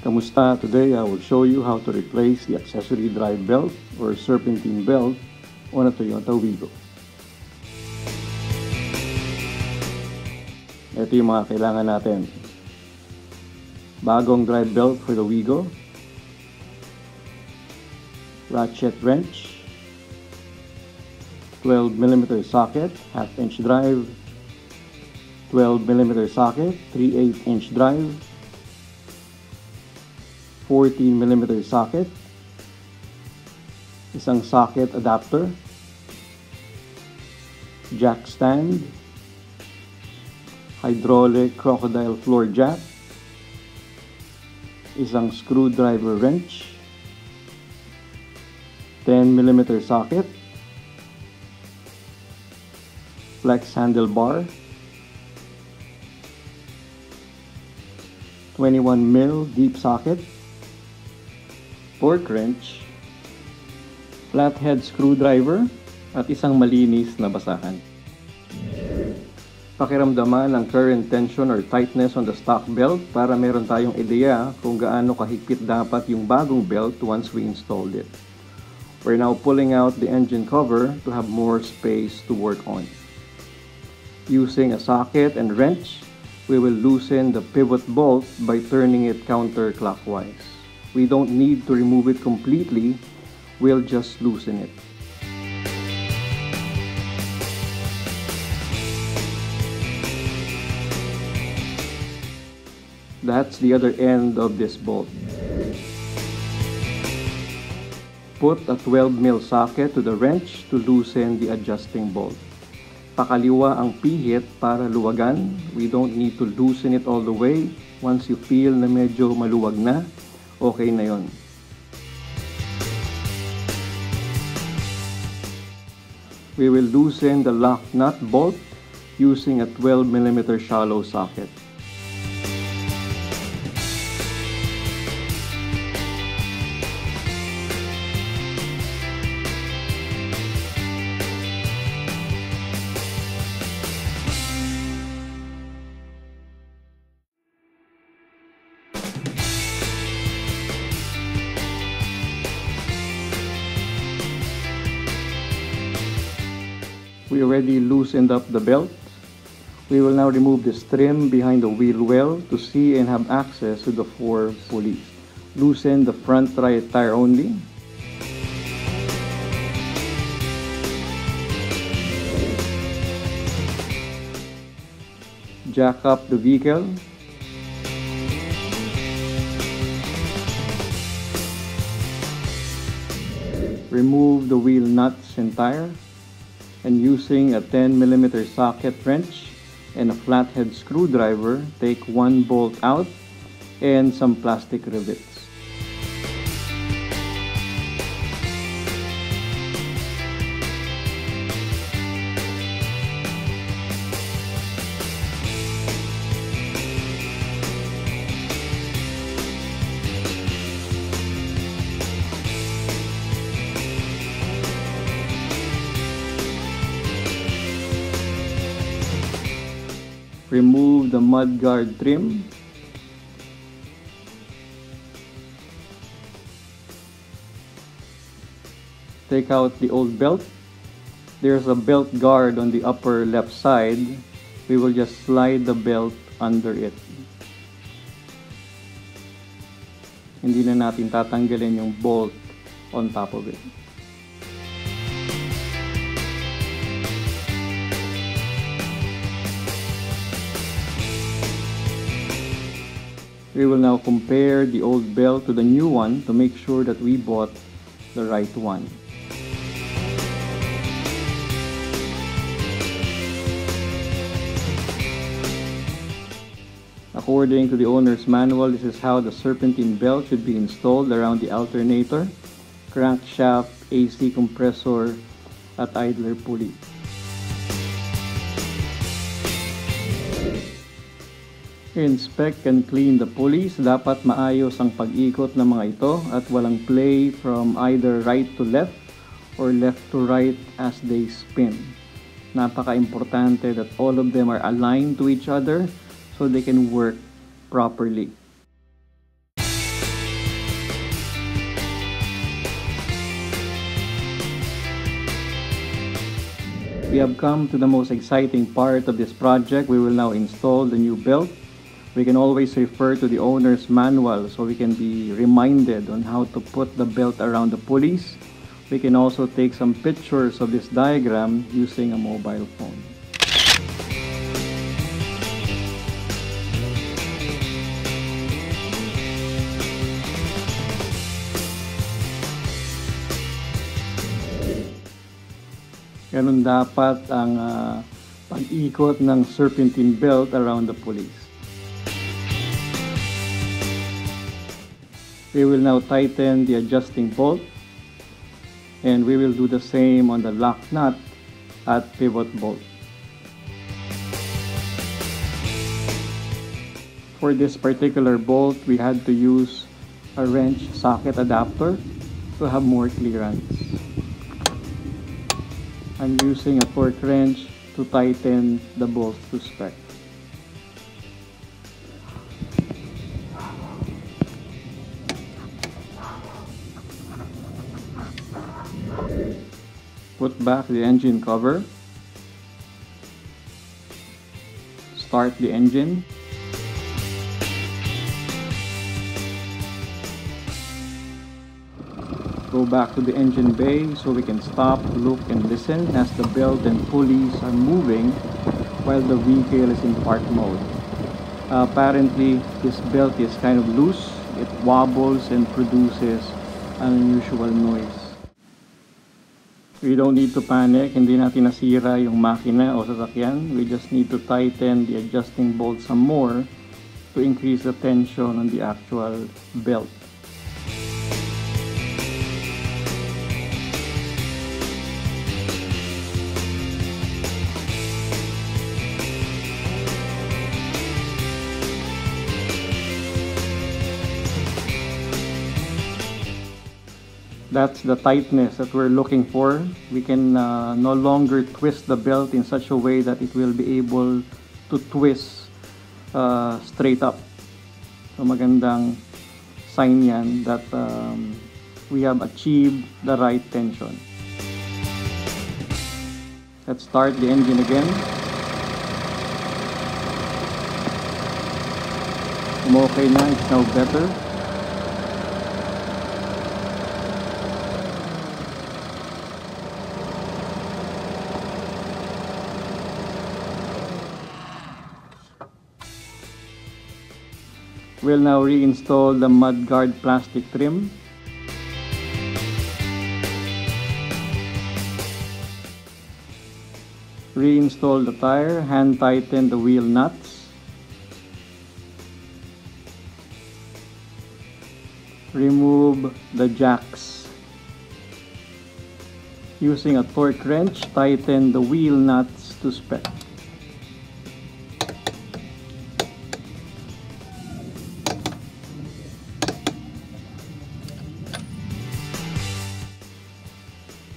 Kamusta? Today I will show you how to replace the accessory drive belt or serpentine belt on a Toyota Wigo. Ito yung mga kailangan natin. Bagong drive belt for the Wigo, ratchet wrench, 12mm socket, half-inch drive, 12mm socket, 3/8" drive, 14mm socket, isang socket adapter, jack stand, hydraulic crocodile floor jack, isang screwdriver wrench, 10mm socket, flex handlebar, 21mm deep socket, torque wrench, flathead screwdriver, at isang malinis na basahan. Pakiramdaman ang current tension or tightness on the stock belt para meron tayong ideya kung gaano kahigpit dapat yung bagong belt once we installed it. We're now pulling out the engine cover to have more space to work on. Using a socket and wrench, we will loosen the pivot bolt by turning it counterclockwise. We don't need to remove it completely, we'll just loosen it. That's the other end of this bolt. Put a 12mm socket to the wrench to loosen the adjusting bolt. Pakaliwa ang pihit para luwagan. We don't need to loosen it all the way. Once you feel na medyo maluwag na, okay na yon. We will loosen the lock nut bolt using a 12mm shallow socket. We already loosened up the belt. We will now remove this trim behind the wheel well to see and have access to the 4 pulleys. Loosen the front right tire only. Jack up the vehicle. Remove the wheel nuts and tire. And using a 10mm socket wrench and a flathead screwdriver, take one bolt out and some plastic rivets. Remove the mudguard trim. Take out the old belt. There's a belt guard on the upper left side. We will just slide the belt under it. Hindi na natin tatanggalin yung bolt on top of it. We will now compare the old belt to the new one to make sure that we bought the right one. According to the owner's manual, this is how the serpentine belt should be installed around the alternator, crankshaft, AC compressor, at idler pulley. Inspect and clean the pulleys. Dapat maayos ang pag-ikot ng mga ito at walang play from either right to left or left to right as they spin. Napaka-importante that all of them are aligned to each other so they can work properly. We have come to the most exciting part of this project. We will now install the new belt. We can always refer to the owner's manual so we can be reminded on how to put the belt around the pulleys. We can also take some pictures of this diagram using a mobile phone. Ganun dapat ang pag-ikot ng serpentine belt around the pulleys. We will now tighten the adjusting bolt, and we will do the same on the lock nut at pivot bolt. For this particular bolt, we had to use a wrench socket adapter to have more clearance. I'm using a torque wrench to tighten the bolts to spec. Put back the engine cover. Start the engine. Go back to the engine bay so we can stop, look, and listen as the belt and pulleys are moving while the vehicle is in park mode. Apparently, this belt is kind of loose. It wobbles and produces an unusual noise. We don't need to panic. Hindi natin nasira yung makina o sasakyan. We just need to tighten the adjusting bolt some more to increase the tension on the actual belt. That's the tightness that we're looking for. We can no longer twist the belt in such a way that it will be able to twist straight up. So magandang sign yan that we have achieved the right tension. Let's start the engine again. Okay na, it's now better. We'll now reinstall the mudguard plastic trim. Reinstall the tire, hand tighten the wheel nuts. Remove the jacks. Using a torque wrench, tighten the wheel nuts to spec.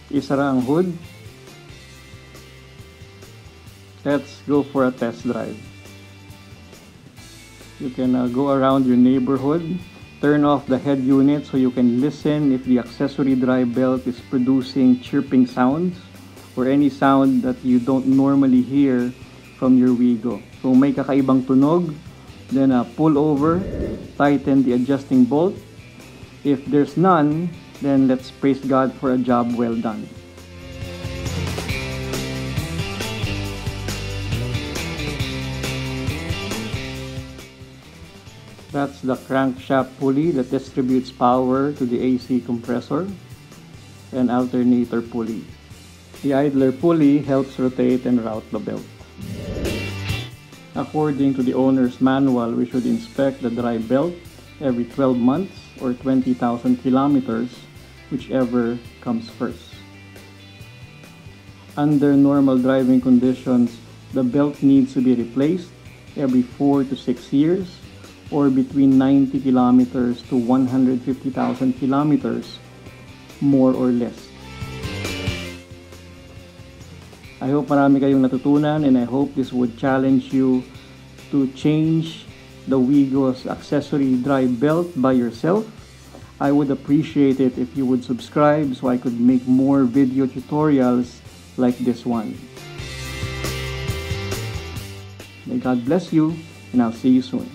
Isara ang hood. Let's go for a test drive. You can go around your neighborhood, turn off the head unit so you can listen if the accessory drive belt is producing chirping sounds or any sound that you don't normally hear from your Wigo. Kung may kakaibang tunog, then pull over, tighten the adjusting bolt. If there's none, then let's praise God for a job well done. That's the crankshaft pulley that distributes power to the AC compressor and alternator pulley. The idler pulley helps rotate and route the belt. According to the owner's manual, we should inspect the drive belt every 12 months or 20,000 kilometers, whichever comes first. Under normal driving conditions, the belt needs to be replaced every 4 to 6 years or between 90 kilometers to 150,000 kilometers, more or less. I hope marami kayong natutunan, and I hope this would challenge you to change the Wigo's accessory drive belt by yourself. I would appreciate it if you would subscribe so I could make more video tutorials like this one. May God bless you, and I'll see you soon.